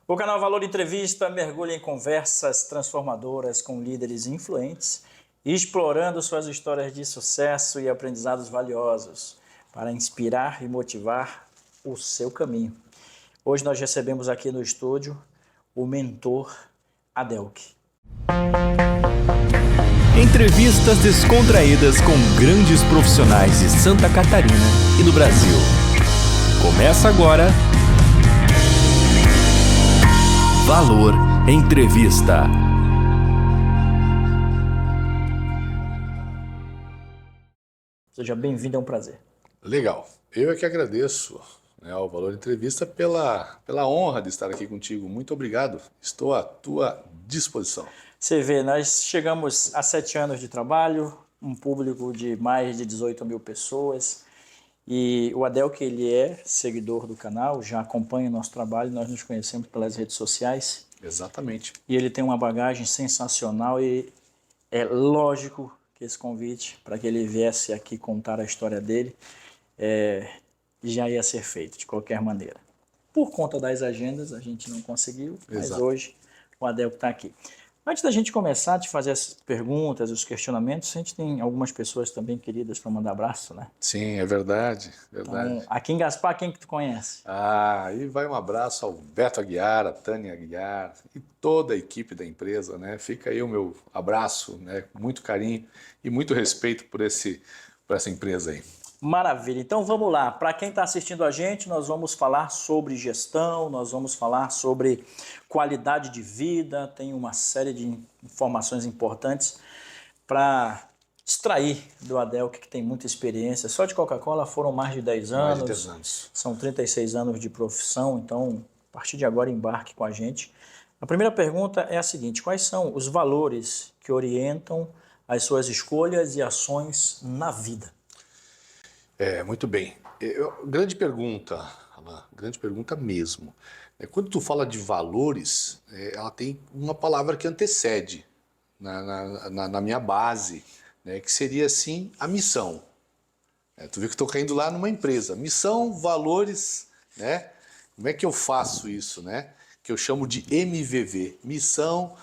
O canal Valor Entrevista mergulha em conversas transformadoras com líderes influentes, explorando suas histórias de sucesso e aprendizados valiosos para inspirar e motivar o seu caminho. Hoje nós recebemos aqui no estúdio o mentor Adelk. Entrevistas descontraídas com grandes profissionais de Santa Catarina e do Brasil. Começa agora Valor Entrevista. Seja bem-vindo, é um prazer. Legal. Eu é que agradeço, ao Valor Entrevista pela honra de estar aqui contigo. Muito obrigado. Estou à tua disposição. Você vê, nós chegamos a 7 anos de trabalho, um público de mais de 18 mil pessoas. E o Adelk, ele é seguidor do canal, já acompanha o nosso trabalho, nós nos conhecemos pelas redes sociais. Exatamente. E ele tem uma bagagem sensacional e é lógico que esse convite, para que ele viesse aqui contar a história dele, já ia ser feito de qualquer maneira. Por conta das agendas, a gente não conseguiu, mas Exato. hoje o Adelk está aqui. Antes da gente começar a te fazer as perguntas, os questionamentos, a gente tem algumas pessoas também queridas para mandar abraço, né? Sim, é verdade. Então, aqui em Gaspar, quem que tu conhece? E vai um abraço ao Beto Aguiar, a Tânia Aguiar e toda a equipe da empresa, né? Fica aí o meu abraço, né? Com muito carinho e muito respeito por essa empresa aí. Maravilha. Então vamos lá. Para quem está assistindo a gente, nós vamos falar sobre gestão, nós vamos falar sobre qualidade de vida, tem uma série de informações importantes para extrair do Adelk, que tem muita experiência. Só de Coca-Cola foram mais de 10 anos. Mais de 10 anos. São 36 anos de profissão, então a partir de agora embarque com a gente. A primeira pergunta é a seguinte: quais são os valores que orientam as suas escolhas e ações na vida? Muito bem. Grande pergunta, Alain, grande pergunta mesmo. Quando tu fala de valores, ela tem uma palavra que antecede na minha base, né, que seria assim a missão. Tu vê que estou caindo lá numa empresa. Missão, valores, né? Como é que eu faço isso, né? Que eu chamo de MVV, missão,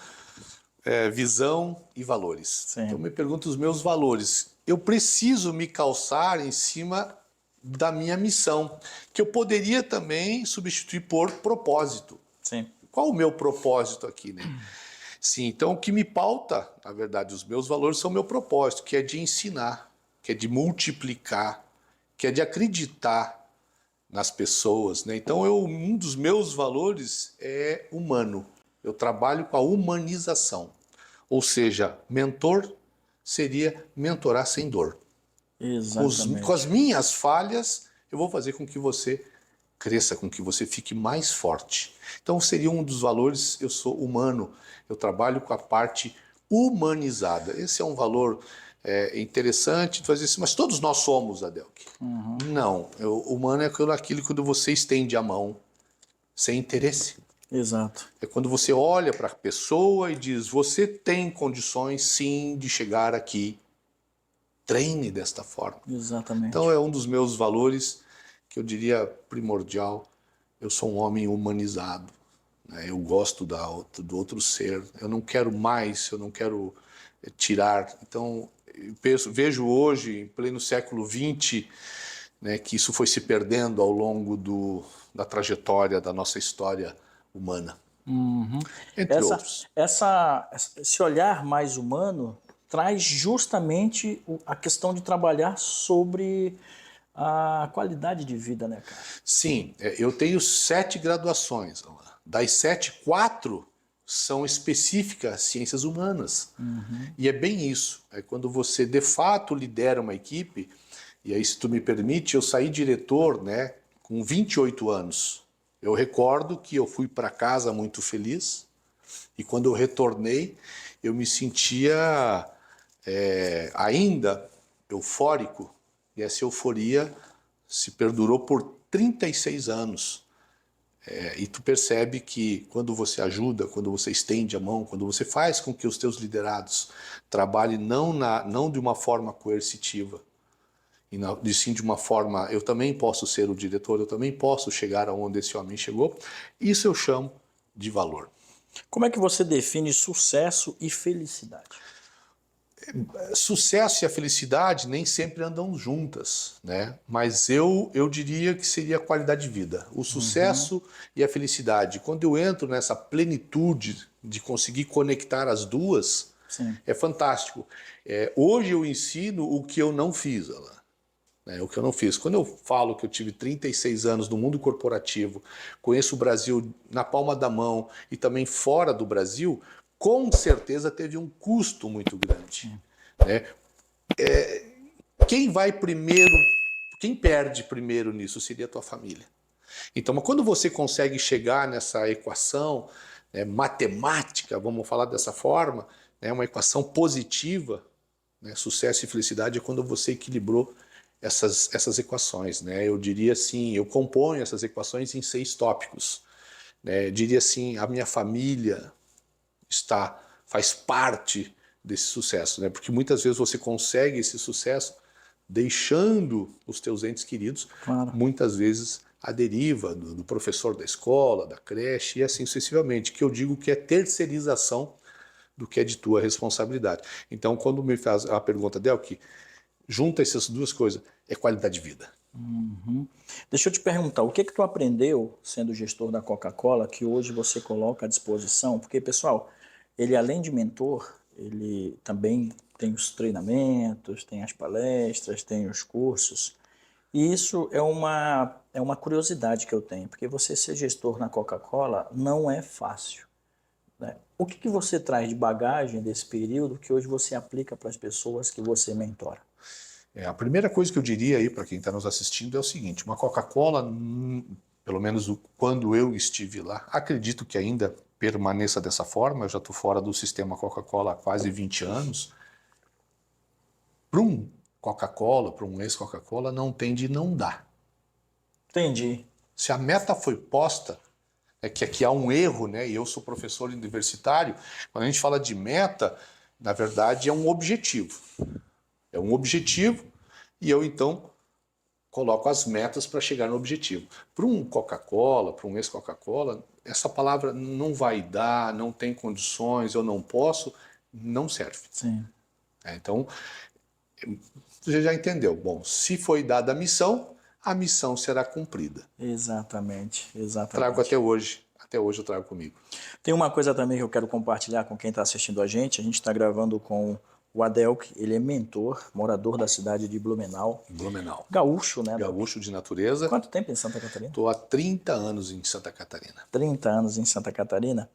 visão e valores. Sim. Então me pergunto os meus valores. Eu preciso me calçar em cima da minha missão, que eu poderia também substituir por propósito. Sim. Qual o meu propósito aqui, né? Sim, então o que me pauta, na verdade, os meus valores são o meu propósito, que é de ensinar, que é de multiplicar, que é de acreditar nas pessoas, né? Então um dos meus valores é humano. Eu trabalho com a humanização. Ou seja, mentor seria mentorar sem dor. Exatamente. Com as minhas falhas, eu vou fazer com que você cresça, com que você fique mais forte. Então seria um dos valores, eu sou humano, eu trabalho com a parte humanizada. Esse é um valor interessante de fazer assim, mas todos nós somos, Adelk. Uhum. Não, o humano é aquilo quando você estende a mão sem interesse. Exato. É quando você olha para a pessoa e diz, você tem condições sim de chegar aqui. Treine desta forma. Exatamente. Então é um dos meus valores que eu diria primordial. Eu sou um homem humanizado, né? Eu gosto do outro ser. Eu não quero mais, eu não quero tirar. Então vejo hoje, em pleno século XX, né, que isso foi se perdendo ao longo da trajetória da nossa história humana. Uhum. Entre outros. Esse olhar mais humano traz justamente a questão de trabalhar sobre a qualidade de vida, né, cara? Sim, eu tenho 7 graduações. Das 7, 4 são específicas às ciências humanas. Uhum. E é bem isso. É quando você, de fato, lidera uma equipe, e aí, se tu me permite, eu saí diretor, né, com 28 anos. Eu recordo que eu fui para casa muito feliz, e quando eu retornei, eu me sentia ainda eufórico, e essa euforia se perdurou por 36 anos. E tu percebe que quando você ajuda, quando você estende a mão, quando você faz com que os teus liderados trabalhem não de uma forma coercitiva, e sim de uma forma, eu também posso ser o diretor, eu também posso chegar aonde esse homem chegou, isso eu chamo de valor. Como é que você define sucesso e felicidade? Sucesso e a felicidade nem sempre andam juntas, né? Mas eu diria que seria a qualidade de vida. O sucesso e a felicidade. Quando eu entro nessa plenitude de conseguir conectar as duas, Sim. é fantástico. Hoje eu ensino o que eu não fiz, Alan. O que eu não fiz. Quando eu falo que eu tive 36 anos no mundo corporativo, conheço o Brasil na palma da mão e também fora do Brasil, com certeza teve um custo muito grande. Né? Quem vai primeiro, quem perde primeiro nisso seria a tua família. Então, mas quando você consegue chegar nessa equação matemática, vamos falar dessa forma, uma equação positiva, sucesso e felicidade é quando você equilibrou essas equações. Eu diria assim, eu componho essas equações em 6 tópicos. Eu diria assim, a minha família faz parte desse sucesso, porque muitas vezes você consegue esse sucesso deixando os teus entes queridos, Claro. muitas vezes à deriva do professor da escola, da creche e assim sucessivamente, que eu digo que é terceirização do que é de tua responsabilidade. Então, quando me faz a pergunta, Delqui, junta essas duas coisas, é qualidade de vida. Deixa eu te perguntar, o que tu aprendeu sendo gestor da Coca-Cola que hoje você coloca à disposição? Porque, pessoal, ele além de mentor, ele também tem os treinamentos, tem as palestras, tem os cursos. E isso é uma curiosidade que eu tenho, porque você ser gestor na Coca-Cola não é fácil. Né? O que você traz de bagagem desse período que hoje você aplica para as pessoas que você mentora? A primeira coisa que eu diria aí para quem está nos assistindo é o seguinte, uma Coca-Cola, pelo menos quando eu estive lá, acredito que ainda permaneça dessa forma, eu já estou fora do sistema Coca-Cola há quase 20 anos, para um Coca-Cola, para um ex-Coca-Cola, não tem de não dar. Entendi. Se a meta foi posta, é que aqui há um erro, e eu sou professor universitário, quando a gente fala de meta, na verdade é um objetivo. É um objetivo e eu, então, coloco as metas para chegar no objetivo. Para um Coca-Cola, para um ex-Coca-Cola, essa palavra não vai dar, não tem condições, eu não posso, não serve. Sim. Então, você já entendeu. Bom, se foi dada a missão será cumprida. Exatamente. Trago até hoje eu trago comigo. Tem uma coisa também que eu quero compartilhar com quem está assistindo a gente está gravando com o Adelqui, ele é mentor, morador da cidade de Blumenau. Blumenau. Gaúcho, né? Gaúcho de natureza. Quanto tempo em Santa Catarina? Estou há 30 anos em Santa Catarina. 30 anos em Santa Catarina.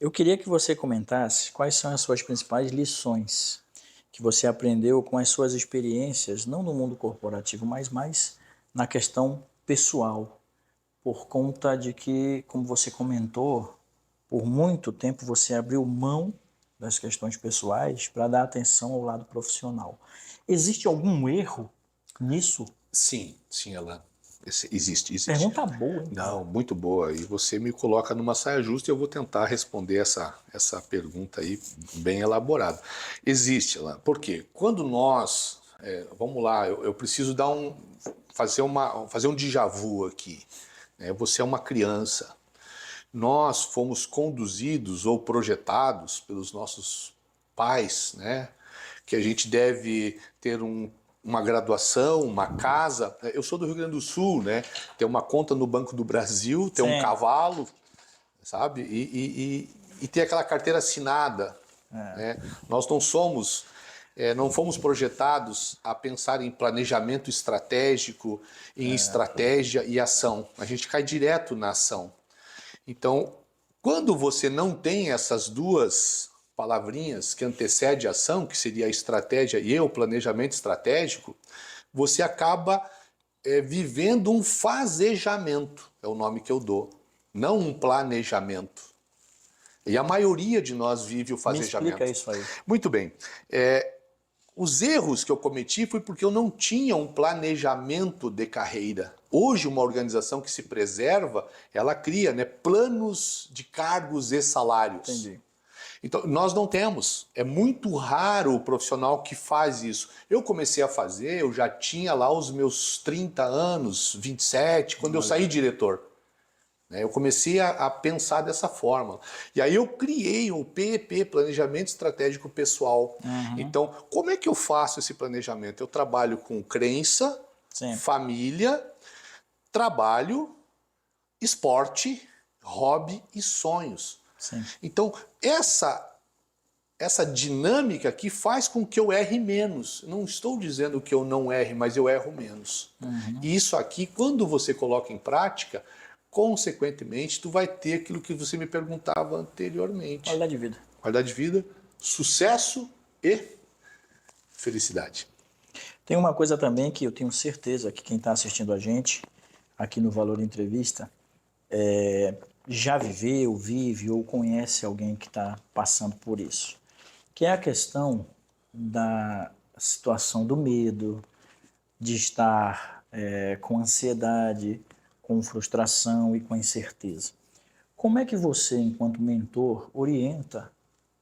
Eu queria que você comentasse quais são as suas principais lições que você aprendeu com as suas experiências, não no mundo corporativo, mas mais na questão pessoal, por conta de que, como você comentou, por muito tempo você abriu mão das questões pessoais para dar atenção ao lado profissional. Existe algum erro nisso? Sim, Alan. Existe. Pergunta boa, hein? Não, muito boa. E você me coloca numa saia justa e eu vou tentar responder essa pergunta aí bem elaborada. Existe, Alan. Por quê? Quando nós... vamos lá, eu preciso fazer um déjà vu aqui. Você é uma criança. Nós fomos conduzidos ou projetados pelos nossos pais, que a gente deve ter uma graduação, uma casa. Eu sou do Rio Grande do Sul, ter uma conta no Banco do Brasil, ter um cavalo, sabe? E ter aquela carteira assinada. Nós não fomos projetados a pensar em planejamento estratégico, em estratégia e ação. A gente cai direto na ação. Então, quando você não tem essas duas palavrinhas que antecedem a ação, que seria a estratégia e o planejamento estratégico, você acaba vivendo um fazejamento, é o nome que eu dou, não um planejamento. E a maioria de nós vive o fazejamento. Me explica isso aí. Muito bem. Os erros que eu cometi foi porque eu não tinha um planejamento de carreira. Hoje, uma organização que se preserva, ela cria planos de cargos e salários. Entendi. Então, nós não temos. É muito raro o profissional que faz isso. Eu comecei a fazer, eu já tinha lá os meus 30 anos, 27, quando eu saí diretor. né? Eu comecei a pensar dessa forma. E aí eu criei o PEP, Planejamento Estratégico Pessoal. Então, como é que eu faço esse planejamento? Eu trabalho com crença, Sim. família, trabalho, esporte, hobby e sonhos. Sim. Então, essa dinâmica aqui faz com que eu erre menos. Não estou dizendo que eu não erre, mas eu erro menos. E isso aqui, quando você coloca em prática, consequentemente, tu vai ter aquilo que você me perguntava anteriormente. Qualidade de vida. Qualidade de vida, sucesso e felicidade. Tem uma coisa também que eu tenho certeza que quem está assistindo a gente aqui no Valor Entrevista já viveu, vive ou conhece alguém que está passando por isso, que é a questão da situação do medo, de estar com ansiedade, com frustração e com incerteza. Como é que você, enquanto mentor, orienta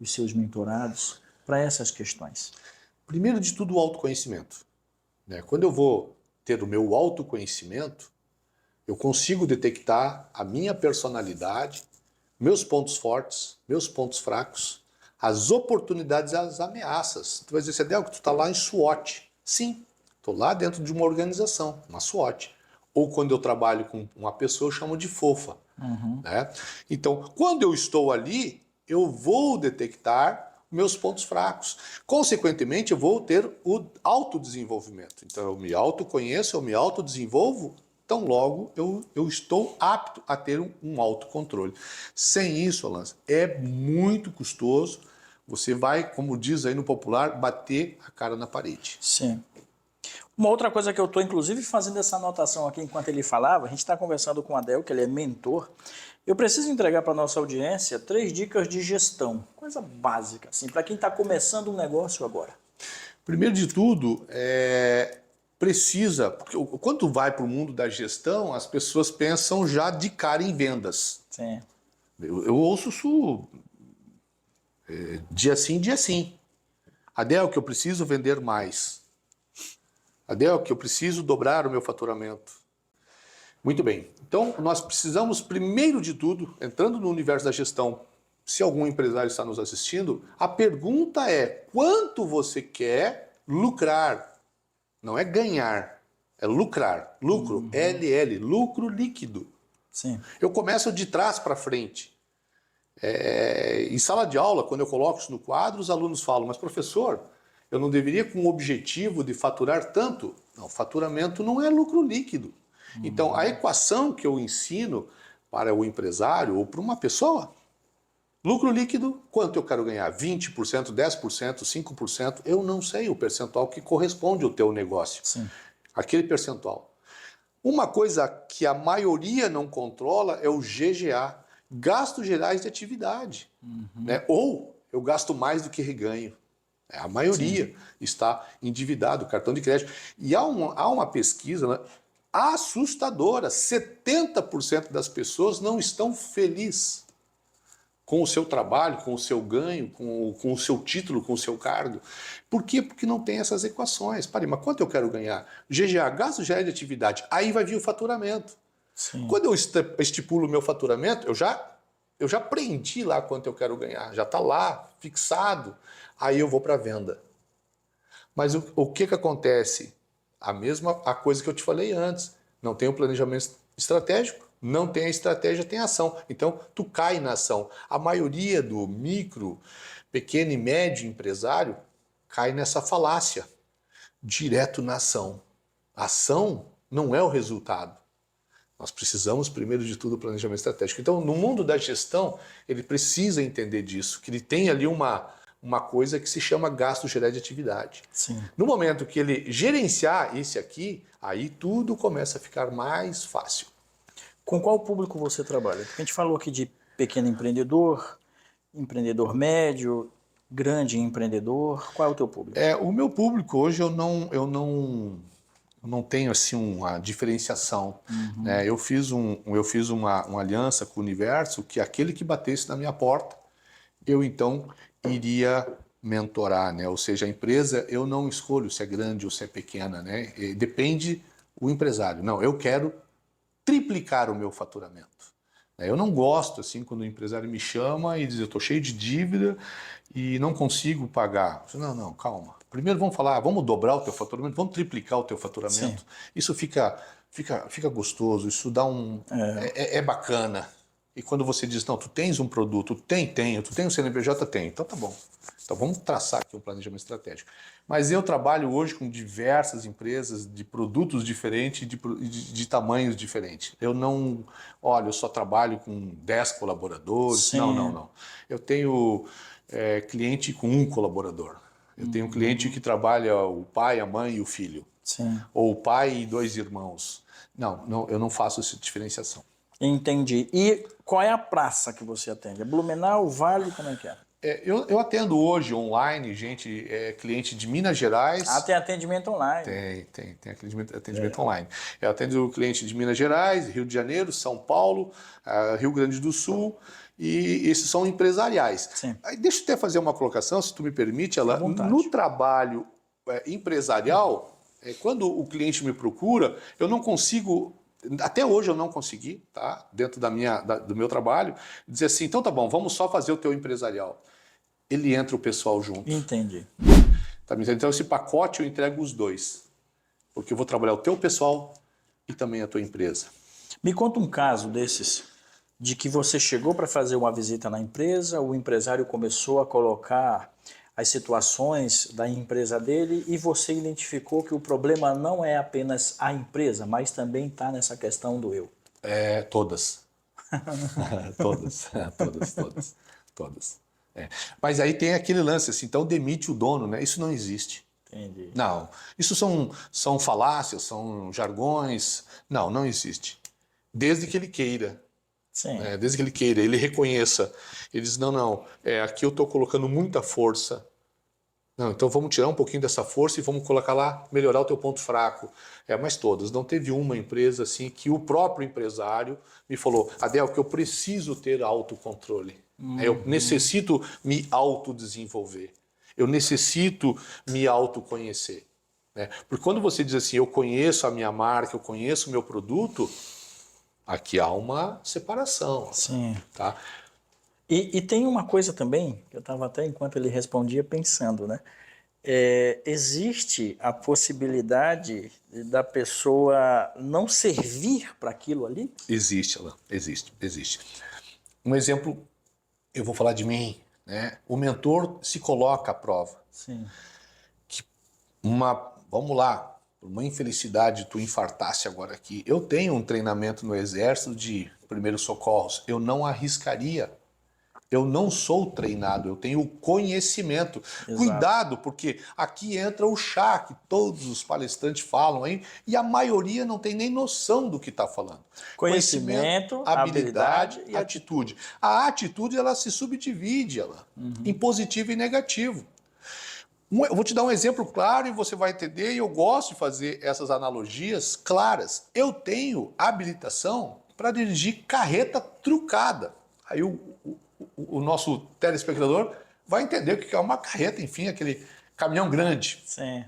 os seus mentorados para essas questões? Primeiro de tudo, o autoconhecimento, né? Quando eu vou ter o meu autoconhecimento, eu consigo detectar a minha personalidade, meus pontos fortes, meus pontos fracos, as oportunidades e as ameaças. Tu vai dizer, Cedel, que tu está lá em SWOT. Sim, estou lá dentro de uma organização, uma SWOT. Ou quando eu trabalho com uma pessoa, eu chamo de fofa. Né? Então, quando eu estou ali, eu vou detectar meus pontos fracos. Consequentemente, eu vou ter o autodesenvolvimento. Então, eu me autoconheço, eu me autodesenvolvo, então logo eu estou apto a ter um autocontrole. Sem isso, Alan, é muito custoso. Você vai, como diz aí no popular, bater a cara na parede. Sim. Uma outra coisa que eu estou, inclusive, fazendo essa anotação aqui enquanto ele falava, a gente está conversando com o Adel, que ele é mentor. Eu preciso entregar para a nossa audiência 3 dicas de gestão, coisa básica, assim, para quem está começando um negócio agora. Primeiro de tudo, precisa, porque quando tu vai para o mundo da gestão, as pessoas pensam já de cara em vendas. Sim. Eu ouço isso dia sim, dia sim. Adel, que eu preciso vender mais. Adel, que eu preciso dobrar o meu faturamento. Muito bem. Então, nós precisamos, primeiro de tudo, entrando no universo da gestão, se algum empresário está nos assistindo, a pergunta é: quanto você quer lucrar? Não é ganhar, é lucrar. Lucro, LL, lucro líquido. Sim. Eu começo de trás para frente. Em sala de aula, quando eu coloco isso no quadro, os alunos falam, mas professor, eu não deveria com o objetivo de faturar tanto? Não, faturamento não é lucro líquido. Então, a equação que eu ensino para o empresário ou para uma pessoa, lucro líquido, quanto eu quero ganhar? 20%, 10%, 5%? Eu não sei o percentual que corresponde ao teu negócio. Sim. Aquele percentual. Uma coisa que a maioria não controla é o GGA, Gastos Gerais de Atividade. Né? Ou eu gasto mais do que reganho. A maioria está endividado, cartão de crédito. E há uma pesquisa, né, assustadora, 70% das pessoas não estão felizes com o seu trabalho, com o seu ganho, com o seu título, com o seu cargo. Por quê? Porque não tem essas equações. Pare, mas quanto eu quero ganhar? GGA, gasto geral de atividade. Aí vai vir o faturamento. Sim. Quando eu estipulo o meu faturamento, eu já prendi lá quanto eu quero ganhar. Já está lá, fixado. Aí eu vou para a venda. Mas o que acontece? A coisa que eu te falei antes. Não tem o planejamento estratégico, não tem a estratégia, tem a ação. Então, tu cai na ação. A maioria do micro, pequeno e médio empresário cai nessa falácia. Direto na ação. A ação não é o resultado. Nós precisamos, primeiro de tudo, do planejamento estratégico. Então, no mundo da gestão, ele precisa entender disso, que ele tem ali uma coisa que se chama gasto geral de atividade. Sim. No momento que ele gerenciar esse aqui, aí tudo começa a ficar mais fácil. Com qual público você trabalha? Porque a gente falou aqui de pequeno empreendedor, empreendedor médio, grande empreendedor. Qual é o teu público? O meu público hoje eu não tenho assim uma diferenciação. Né? Eu fiz uma aliança com o universo que aquele que batesse na minha porta, eu então iria mentorar, né? Ou seja, a empresa eu não escolho se é grande ou se é pequena, né? Depende o empresário. Não, eu quero triplicar o meu faturamento. Eu não gosto, assim, quando o empresário me chama e diz, eu estou cheio de dívida e não consigo pagar. Eu falo, não, calma. Primeiro vamos falar, vamos dobrar o teu faturamento, vamos triplicar o teu faturamento. Sim. Isso fica gostoso, isso dá um... É bacana. E quando você diz, não, tu tens um produto, tenho, tu tem um CNPJ, tenho. Então tá bom. Então vamos traçar aqui um planejamento estratégico. Mas eu trabalho hoje com diversas empresas de produtos diferentes, de tamanhos diferentes. Eu não, olha, eu só trabalho com 10 colaboradores. Sim. Não. Eu tenho cliente com um colaborador. Eu tenho um cliente que trabalha o pai, a mãe e o filho. Sim. Ou o pai e 2 irmãos. Não, eu não faço essa diferenciação. Entendi. E qual é a praça que você atende? É Blumenau, Vale, como é que é? Eu atendo hoje online, cliente de Minas Gerais. Ah, tem atendimento online. Tem atendimento online. Eu atendo cliente de Minas Gerais, Rio de Janeiro, São Paulo, Rio Grande do Sul, e esses são empresariais. Sim. Aí deixa eu até fazer uma colocação, se tu me permite, À vontade. no trabalho empresarial, quando o cliente me procura, eu não consigo... Até hoje eu não consegui, tá? Dentro do meu trabalho, dizer assim, então tá bom, vamos só fazer o teu empresarial. Ele entra o pessoal junto. Entendi. Tá? Então esse pacote eu entrego os dois. Porque eu vou trabalhar o teu pessoal e também a tua empresa. Me conta um caso desses, de que você chegou para fazer uma visita na empresa, o empresário começou a colocar as situações da empresa dele e você identificou que o problema não é apenas a empresa, mas também está nessa questão do eu. Todas. Todas. Mas aí tem aquele lance assim, então demite o dono, né? Isso não existe. Entendi. Não, isso são falácias, são jargões. Não existe. Desde que ele queira. Sim. Desde que ele queira, ele reconheça. Ele diz, não, aqui eu estou colocando muita força. Não, então vamos tirar um pouquinho dessa força e vamos colocar lá, melhorar o teu ponto fraco. Mas todas. Não teve uma empresa assim que o próprio empresário me falou, Adel, que eu preciso ter autocontrole. Eu necessito me autodesenvolver. Eu necessito me autoconhecer. Porque quando você diz assim, eu conheço a minha marca, eu conheço o meu produto, aqui há uma separação. Sim. Tá? E tem uma coisa também, que eu estava até enquanto ele respondia pensando, né? Existe a possibilidade da pessoa não servir para aquilo ali? Existe, Alain. Existe. Um exemplo, eu vou falar de mim, né? O mentor se coloca à prova. Sim. Vamos lá, por uma infelicidade, tu infartasse agora aqui. Eu tenho um treinamento no Exército de primeiros socorros. Eu não arriscaria. Eu não sou treinado, eu tenho conhecimento. Exato. Cuidado, porque aqui entra o chá que todos os palestrantes falam aí, e a maioria não tem nem noção do que está falando. Conhecimento, habilidade e atitude. A atitude, ela se subdivide em positivo e negativo. Eu vou te dar um exemplo claro e você vai entender, e eu gosto de fazer essas analogias claras. Eu tenho habilitação para dirigir carreta trucada. Aí o nosso telespectador vai entender o que é uma carreta, enfim, aquele caminhão grande. Sim.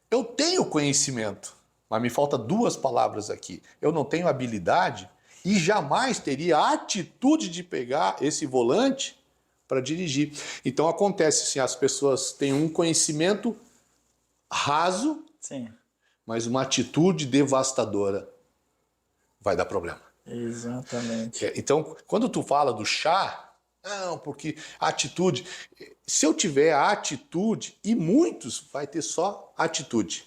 Eu tenho conhecimento, mas me falta 2 palavras aqui. Eu não tenho habilidade e jamais teria a atitude de pegar esse volante para dirigir. Então acontece assim, as pessoas têm um conhecimento raso, Sim. mas uma atitude devastadora. Vai dar problema. Exatamente. Então, quando tu fala do chá, não, porque a atitude... Se eu tiver a atitude, e muitos vai ter só atitude,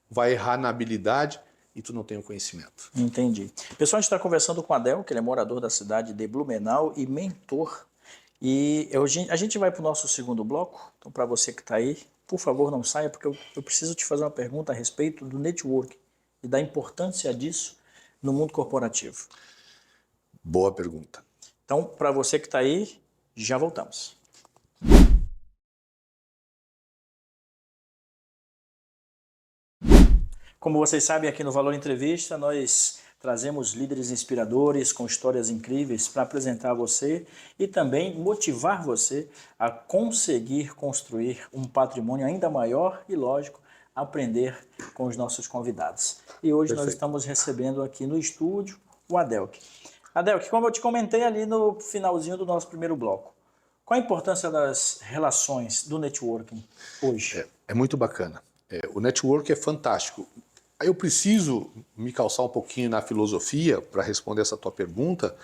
vai errar na habilidade e tu não tem o conhecimento. Entendi. Pessoal, a gente está conversando com o Adel, que ele é morador da cidade de Blumenau e mentor. E a gente vai para o nosso segundo bloco. Então, para você que está aí, por favor, não saia, porque eu preciso te fazer uma pergunta a respeito do network e da importância disso no mundo corporativo. Boa pergunta. Então, para você que está aí, já voltamos. Como vocês sabem, aqui no Valor Entrevista, nós trazemos líderes inspiradores com histórias incríveis para apresentar a você e também motivar você a conseguir construir um patrimônio ainda maior e, lógico, aprender com os nossos convidados. E hoje nós estamos recebendo aqui no estúdio o Adel. Adelk, como eu te comentei ali no finalzinho do nosso primeiro bloco, qual a importância das relações, do networking hoje? É muito bacana. O network é fantástico. Aí eu preciso me calçar um pouquinho na filosofia para responder essa tua pergunta.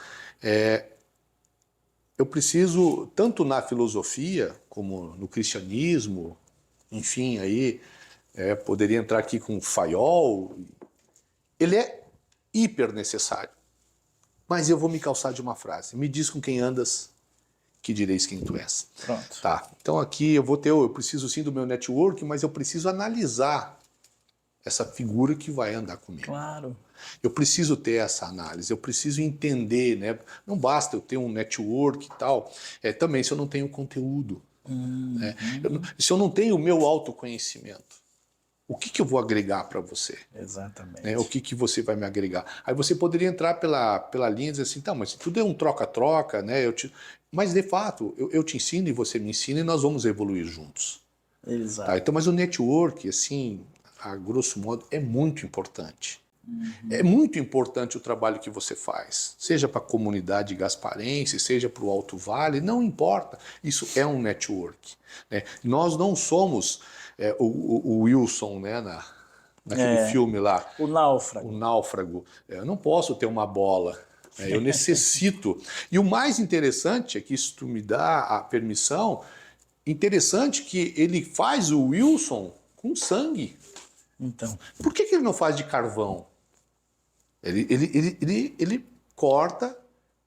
Eu preciso, tanto na filosofia como no cristianismo, enfim, aí poderia entrar aqui com o Fayol, ele é hiper necessário. Mas eu vou me calçar de uma frase. Me diz com quem andas, que direis quem tu és. Pronto. Tá, então aqui eu preciso sim do meu network, mas eu preciso analisar essa figura que vai andar comigo. Claro. Eu preciso ter essa análise, eu preciso entender, né? Não basta eu ter um network e tal, também se eu não tenho conteúdo. Né? Se eu não tenho o meu autoconhecimento, o que eu vou agregar para você? Exatamente. O que você vai me agregar? Aí você poderia entrar pela linha e dizer assim, tá, mas tudo é um troca-troca, né? Mas de fato, eu te ensino e você me ensina e nós vamos evoluir juntos. Exato. Tá? Então, mas o network, assim, a grosso modo, é muito importante. É muito importante o trabalho que você faz, seja para a comunidade gasparense, seja para o Alto Vale, não importa. Isso é um network. Né? Nós não somos o Wilson, né, naquele filme lá. O náufrago. O náufrago. Eu não posso ter uma bola. Eu necessito. E o mais interessante é que isso me dá a permissão, interessante que ele faz o Wilson com sangue. Então. Por que ele não faz de carvão? Ele corta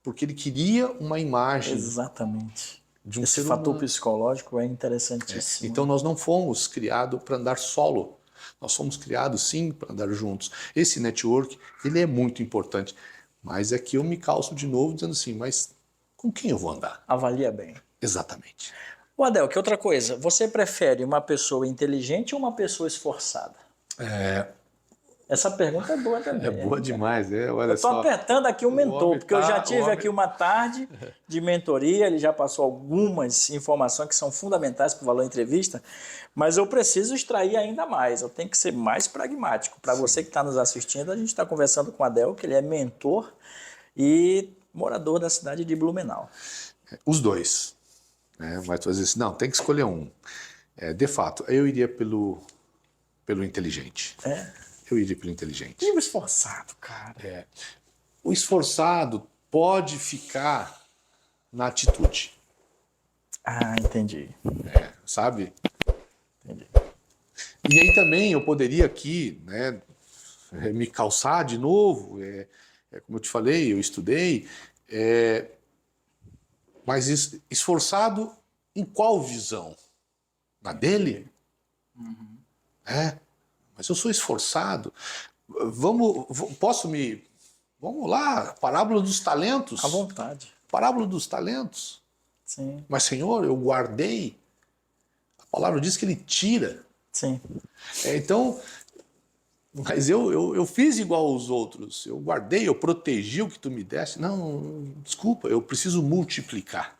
porque ele queria uma imagem. Exatamente. De um Esse ser fator humano. psicológico é interessantíssimo. Então nós não fomos criados para andar solo. Nós fomos criados sim para andar juntos. Esse network, ele é muito importante. Mas é que eu me calço de novo dizendo assim, mas com quem eu vou andar? Avalia bem. Exatamente. O Adel, que outra coisa? Você prefere uma pessoa inteligente ou uma pessoa esforçada? Essa pergunta é boa também. É boa demais, olha eu estou só. apertando aqui o mentor, porque eu já tive homem... aqui uma tarde de mentoria, ele já passou algumas informações que são fundamentais para o Valor Entrevista, mas eu preciso extrair ainda mais, eu tenho que ser mais pragmático. Para você que está nos assistindo, a gente está conversando com o Adel, que ele é mentor e morador da cidade de Blumenau. Os dois. Né? Mas tu vai dizer assim, não, tem que escolher um. De fato, eu iria pelo inteligente. Eu iria pelo inteligente. E o esforçado, cara? O esforçado pode ficar na atitude. Ah, entendi. Sabe? Entendi. E aí também eu poderia aqui, né, me calçar de novo. Como eu te falei, eu estudei. Mas esforçado em qual visão? Na dele? Mas eu sou esforçado. Vamos lá, parábola dos talentos. À vontade. Parábola dos talentos. Sim. Mas, Senhor, eu guardei. A palavra diz que ele tira. Sim. Então, mas eu fiz igual aos outros. Eu guardei, eu protegi o que tu me deste. Não, desculpa, eu preciso multiplicar.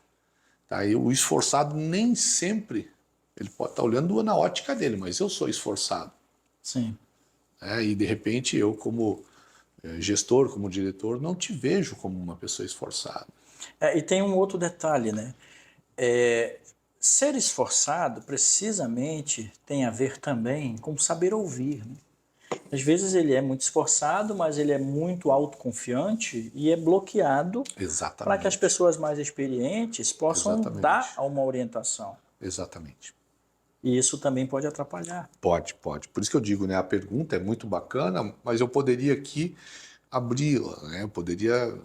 Tá? E o esforçado nem sempre, ele pode estar olhando na ótica dele, mas eu sou esforçado. Sim. E de repente eu, como gestor, como diretor, não te vejo como uma pessoa esforçada. E tem um outro detalhe, né? Ser esforçado, precisamente, tem a ver também com saber ouvir, né? Às vezes ele é muito esforçado, mas ele é muito autoconfiante e é bloqueado para que as pessoas mais experientes possam dar uma orientação. Exatamente. E isso também pode atrapalhar. Pode. Por isso que eu digo, né? A pergunta é muito bacana, mas eu poderia aqui abri-la, né? Eu poderia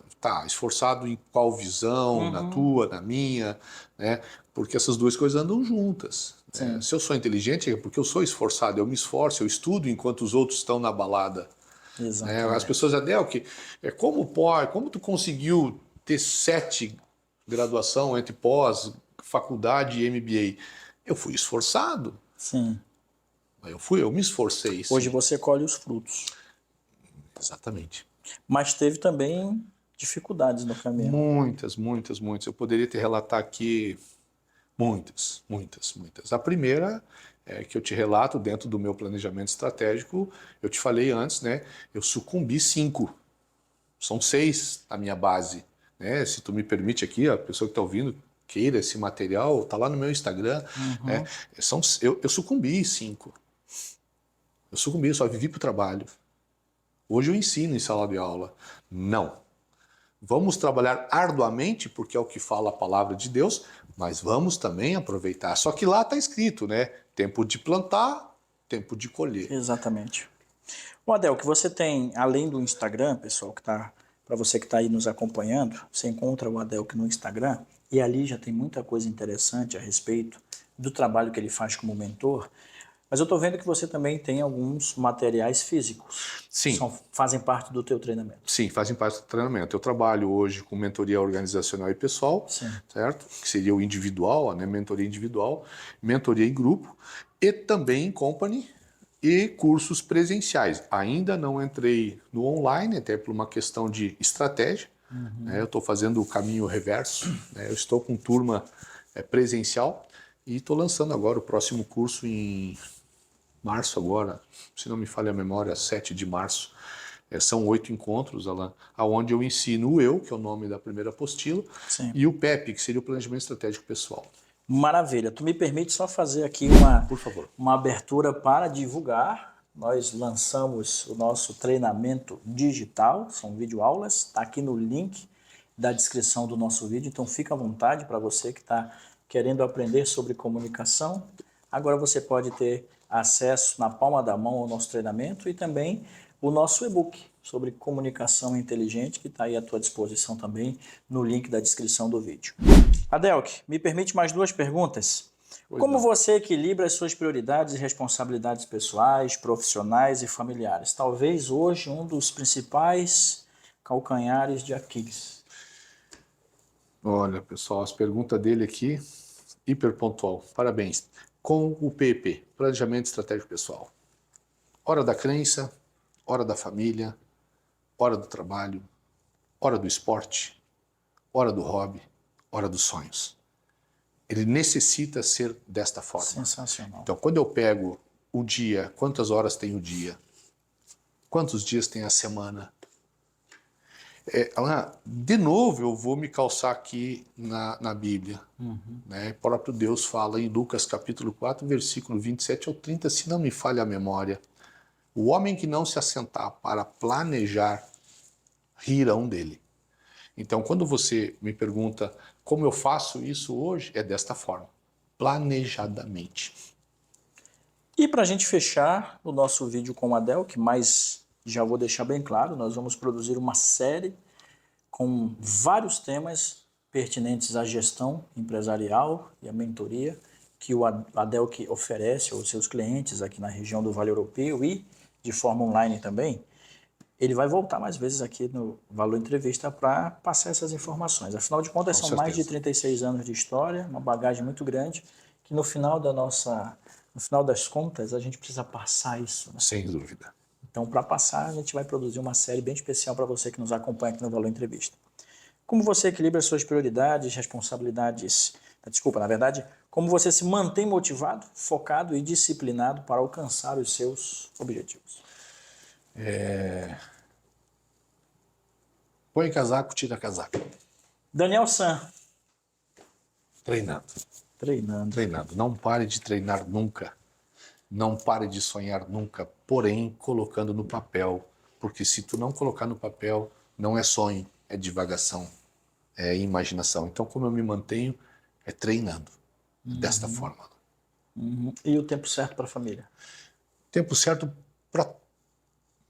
esforçado em qual visão, na tua, na minha, né? Porque essas duas coisas andam juntas. Né? Se eu sou inteligente é porque eu sou esforçado, eu me esforço, eu estudo enquanto os outros estão na balada. Né? As pessoas Adel, como tu conseguiu ter 7 graduação entre pós, faculdade e MBA? Eu fui esforçado. Sim. Eu me esforcei. Sim. Hoje você colhe os frutos. Exatamente. Mas teve também dificuldades no caminho. Muitas. Eu poderia te relatar aqui muitas. A primeira é que eu te relato dentro do meu planejamento estratégico, eu te falei antes, né? Eu sucumbi 5. São 6 a minha base, né? Se tu me permite aqui, a pessoa que está ouvindo queira esse material, tá lá no meu Instagram, né? Eu sucumbi 5. Eu sucumbi, eu só vivi para o trabalho. Hoje eu ensino em sala de aula. Não. Vamos trabalhar arduamente, porque é o que fala a palavra de Deus, mas vamos também aproveitar. Só que lá está escrito, né? Tempo de plantar, tempo de colher. Exatamente. O Adel, que você tem, além do Instagram, pessoal, que tá, para você que está aí nos acompanhando, você encontra o Adel no Instagram, e ali já tem muita coisa interessante a respeito do trabalho que ele faz como mentor. Mas eu estou vendo que você também tem alguns materiais físicos. Sim. Fazem parte do teu treinamento. Sim, fazem parte do treinamento. Eu trabalho hoje com mentoria organizacional e pessoal, Sim. certo? Que seria o individual, né? Mentoria individual, mentoria em grupo e também em company e cursos presenciais. Ainda não entrei no online, até por uma questão de estratégia. Né? Eu estou fazendo o caminho reverso. Né? Eu estou com turma presencial e estou lançando agora o próximo curso em março agora, se não me falha a memória, 7 de março. São 8 encontros, Alan, onde eu ensino o eu, que é o nome da primeira apostila, Sim. e o PEP, que seria o Planejamento Estratégico Pessoal. Maravilha. Tu me permite só fazer aqui Por favor. uma abertura para divulgar. Nós lançamos o nosso treinamento digital, são videoaulas, está aqui no link da descrição do nosso vídeo, então fica à vontade para você que está querendo aprender sobre comunicação. Agora você pode ter acesso na palma da mão ao nosso treinamento e também o nosso e-book sobre comunicação inteligente, que está aí à tua disposição também no link da descrição do vídeo. Adelk, me permite mais 2 perguntas? Como você equilibra as suas prioridades e responsabilidades pessoais, profissionais e familiares? Talvez hoje um dos principais calcanhares de Aquiles. Olha, pessoal, as perguntas dele aqui, hiper pontual. Parabéns. Com o PP, Planejamento Estratégico Pessoal. Hora da crença, hora da família, hora do trabalho, hora do esporte, hora do hobby, hora dos sonhos. Ele necessita ser desta forma. Sensacional. Então, quando eu pego o dia, quantas horas tem o dia? Quantos dias tem a semana? De novo, eu vou me calçar aqui na Bíblia. Né? O próprio Deus fala em Lucas capítulo 4, versículo 27 ao 30, se não me falha a memória. O homem que não se assentar para planejar, rirão dele. Então, quando você me pergunta como eu faço isso hoje, é desta forma, planejadamente. E para a gente fechar o nosso vídeo com o Adelk, mas já vou deixar bem claro, nós vamos produzir uma série com vários temas pertinentes à gestão empresarial e à mentoria que o Adelk oferece aos seus clientes aqui na região do Vale Europeu e de forma online também. Ele vai voltar mais vezes aqui no Valor Entrevista para passar essas informações. Afinal de contas, são mais de 36 anos de história, uma bagagem muito grande, que no final das contas, a gente precisa passar isso. Né? Sem dúvida. Então, para passar, a gente vai produzir uma série bem especial para você que nos acompanha aqui no Valor Entrevista. Como você equilibra suas prioridades, responsabilidades... Desculpa, na verdade, como você se mantém motivado, focado e disciplinado para alcançar os seus objetivos? Põe casaco, tira casaco. Daniel San. Treinando. Treinando. Não pare de treinar nunca. Não pare de sonhar nunca. Porém, colocando no papel. Porque se tu não colocar no papel, não é sonho, é divagação, é imaginação. Então, como eu me mantenho, é treinando. Desta forma. E o tempo certo para a família? Tempo certo para...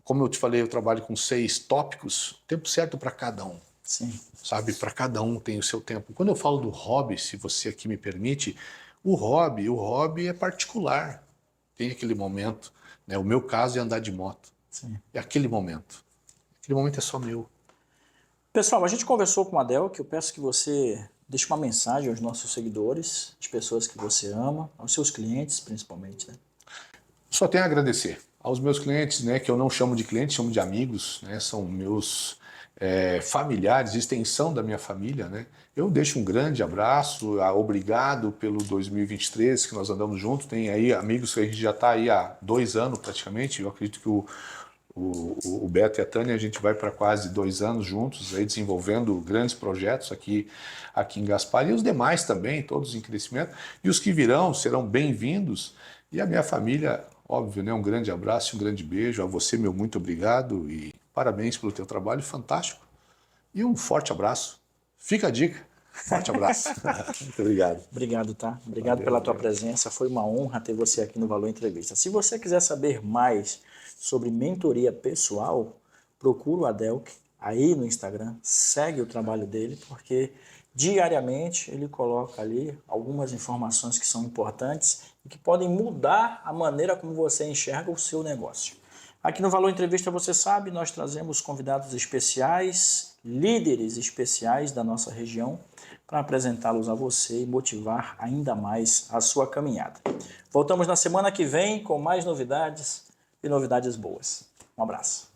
Como eu te falei, eu trabalho com 6 tópicos. Tempo certo para cada um. Sim. Sabe, para cada um tem o seu tempo. Quando eu falo do hobby, se você aqui me permite, o hobby é particular. Tem aquele momento, né? O meu caso é andar de moto. Sim. É aquele momento. Aquele momento é só meu. Pessoal, a gente conversou com o Adel, que eu peço que você deixe uma mensagem aos nossos seguidores, às pessoas que você ama, aos seus clientes principalmente, né? Só tenho a agradecer aos meus clientes, né? Que eu não chamo de clientes, chamo de amigos, né? São meus familiares, extensão da minha família, né? Eu deixo um grande abraço, obrigado pelo 2023 que nós andamos juntos, tem aí amigos que a gente já está aí há 2 anos praticamente, eu acredito que O Beto e a Tânia, a gente vai para quase 2 anos juntos, aí desenvolvendo grandes projetos aqui em Gaspar, e os demais também, todos em crescimento, e os que virão serão bem-vindos, e a minha família, óbvio, né, um grande abraço, um grande beijo, a você, meu muito obrigado, e parabéns pelo teu trabalho, fantástico, e um forte abraço. Fica a dica. Forte abraço. Muito obrigado. Obrigado, tá? Obrigado pela tua presença. Foi uma honra ter você aqui no Valor Entrevista. Se você quiser saber mais sobre mentoria pessoal, procura o Adelk aí no Instagram, segue o trabalho dele, porque diariamente ele coloca ali algumas informações que são importantes e que podem mudar a maneira como você enxerga o seu negócio. Aqui no Valor Entrevista, você sabe, nós trazemos convidados especiais, líderes especiais da nossa região, para apresentá-los a você e motivar ainda mais a sua caminhada. Voltamos na semana que vem com mais novidades e novidades boas. Um abraço.